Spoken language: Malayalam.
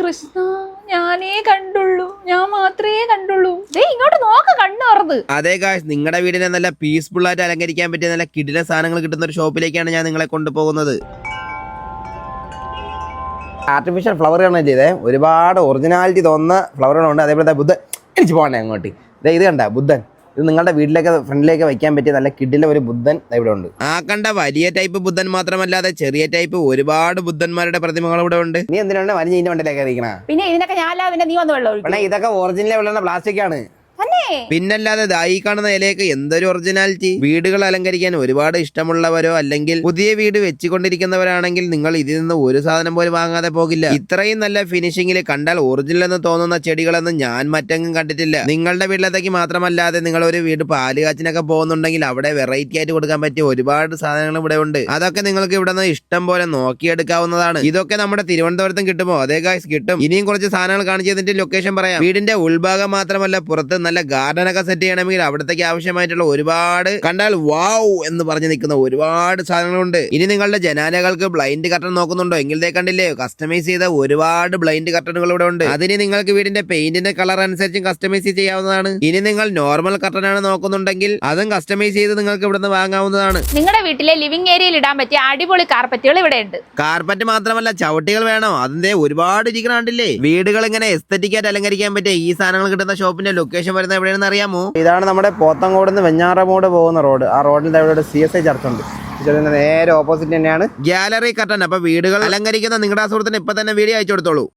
കൃഷ്ണ, ഞാനേ കണ്ടുള്ളൂ, ഞാൻ മാത്രമേ കണ്ടുള്ളൂ. ഇങ്ങോട്ട് നോക്ക്, കണ്ണു തുറന്ന്. അതെ ഗായ്സ്, നിങ്ങളുടെ വീടിനെ നല്ല പീസ്ഫുൾ ആയിട്ട് അലങ്കരിക്കാൻ പറ്റിയ നല്ല കിടിലൻ സാധനങ്ങൾ കിട്ടുന്ന ഒരു ഷോപ്പിലേക്കാണ് ഞാൻ നിങ്ങളെ കൊണ്ടുപോകുന്നത്. ആർട്ടിഫിഷ്യൽ ഫ്ലവർ ആണ് ചെയ്തേ, ഒരുപാട് ഒറിജിനാലിറ്റി തോന്നുന്ന ഫ്ലവറുകളുണ്ട്. അതേപോലെ ബുദ്ധൻ എനിക്ക് പോകണേ അങ്ങോട്ട്. ഇത് കണ്ട ബുദ്ധൻ, ഇത് നിങ്ങളുടെ വീട്ടിലേക്ക് ഫ്രണ്ടിലേക്ക് വെക്കാൻ പറ്റിയ നല്ല കിടില ഒരു ബുദ്ധൻ ഇവിടെ ഉണ്ട്. ആ കണ്ട വലിയ ടൈപ്പ് ബുദ്ധൻ മാത്രമല്ലാതെ ചെറിയ ടൈപ്പ് ഒരുപാട് ബുദ്ധന്മാരുടെ പ്രതിമകൾ ഇവിടെ ഉണ്ട്. നീ എന്തിനാണ് വലിയ ഇതിന്റെ വണ്ടിയിലേക്ക് ഇരിക്കണ? പിന്നെ ഇതിനൊക്കെ ഞാൻ നീ വന്ന് വെള്ളം ഒഴിക്കും. ഇതൊക്കെ ഒറിജിനൽ വെള്ളം പ്ലാസ്റ്റിക് ആണ്. പിന്നല്ലാതെ ഈ കാണുന്ന ഇലയൊക്കെ എന്തൊരു ഒറിജിനാലിറ്റി. വീടുകൾ അലങ്കരിക്കാൻ ഒരുപാട് ഇഷ്ടമുള്ളവരോ അല്ലെങ്കിൽ പുതിയ വീട് വെച്ചുകൊണ്ടിരിക്കുന്നവരാണെങ്കിൽ നിങ്ങൾ ഇതിൽ നിന്ന് ഒരു സാധനം പോലും വാങ്ങാതെ പോകില്ല. ഇത്രയും നല്ല ഫിനിഷിംഗിൽ കണ്ടാൽ ഒറിജിനൽ എന്ന് തോന്നുന്ന ചെടികളൊന്നും ഞാൻ മറ്റെങ്ങും കണ്ടിട്ടില്ല. നിങ്ങളുടെ വീട്ടിലത്തേക്ക് മാത്രമല്ലാതെ നിങ്ങൾ ഒരു വീട് പാല് കാച്ചിനൊക്കെ പോകുന്നുണ്ടെങ്കിൽ അവിടെ വെറൈറ്റി ആയിട്ട് കൊടുക്കാൻ പറ്റിയ ഒരുപാട് സാധനങ്ങൾ ഇവിടെ ഉണ്ട്. അതൊക്കെ നിങ്ങൾക്ക് ഇവിടെ നിന്ന് ഇഷ്ടം പോലെ നോക്കിയെടുക്കാവുന്നതാണ്. ഇതൊക്കെ നമ്മുടെ തിരുവനന്തപുരത്തും കിട്ടുമോ? അതേ ഗായ്സ്, കിട്ടും. ഇനിയും കുറച്ച് സാധനങ്ങൾ കാണിച്ചു തന്നിട്ട് ലൊക്കേഷൻ പറയാം. വീടിന്റെ ഉൾഭാഗം മാത്രമല്ല, പുറത്ത് നല്ല ഗാർഡൻ ഒക്കെ സെറ്റ് ചെയ്യണമെങ്കിൽ അവിടത്തേക്ക് ആവശ്യമായിട്ടുള്ള ഒരുപാട് കണ്ടാൽ വാവ് എന്ന് പറഞ്ഞു നിൽക്കുന്ന ഒരുപാട് സാധനങ്ങളുണ്ട്. ഇനി നിങ്ങളുടെ ജനാലകൾക്ക് ബ്ലൈൻഡ് കർട്ടൻ നോക്കുന്നുണ്ടോ എങ്കിൽ കണ്ടില്ലേ, കസ്റ്റമൈസ് ചെയ്ത ഒരുപാട് ബ്ലൈൻഡ് കർട്ടനുകൾ ഇവിടെ ഉണ്ട്. അതിന് നിങ്ങൾക്ക് വീടിന്റെ പെയിന്റിന്റെ കളർ അനുസരിച്ചും കസ്റ്റമൈസ് ചെയ്യാവുന്നതാണ്. ഇനി നിങ്ങൾ നോർമൽ കർട്ടൻ ആണ് നോക്കുന്നുണ്ടെങ്കിൽ അതും കസ്റ്റമൈസ് ചെയ്ത് നിങ്ങൾക്ക് ഇവിടുന്ന് വാങ്ങാവുന്നതാണ്. നിങ്ങളുടെ വീട്ടിലെ ലിവിംഗ് ഏരിയയിൽ ഇടാൻ പറ്റിയ അടിപൊളി കാർപ്പറ്റുകൾ ഇവിടെ ഉണ്ട്. കാർപ്പറ്റ് മാത്രമല്ല, ചവിട്ടികൾ വേണോ? അതിന്റെ ഒരുപാട് ഇരിക്കണേ. വീടുകൾ ഇങ്ങനെ എസ്തറ്റിക് ആയിട്ട് അലങ്കരിക്കാൻ പറ്റിയ ഈ സാധനങ്ങൾ കിട്ടുന്ന ഷോപ്പിന്റെ ലൊക്കേഷൻ വരുന്നത് എവിടെയാണെന്ന് അറിയാമോ? ഇതാണ് നമ്മുടെ പോത്തങ്കോട് നിന്ന് വെഞ്ഞാറമൂട് പോകുന്ന റോഡ്. ആ റോഡിന്റെ അവിടെ CSI ചർച്ച് ഉണ്ട്. നേരെ ഓപ്പോസിറ്റ് തന്നെയാണ് ഗാലറി കർട്ടൻ. അപ്പൊ വീടുകൾ അലങ്കരിക്കുന്ന നിങ്ങളുടെ സുഹൃത്തിന് ഇപ്പൊ തന്നെ വീഡിയോ അയച്ചു കൊടുത്തോളൂ.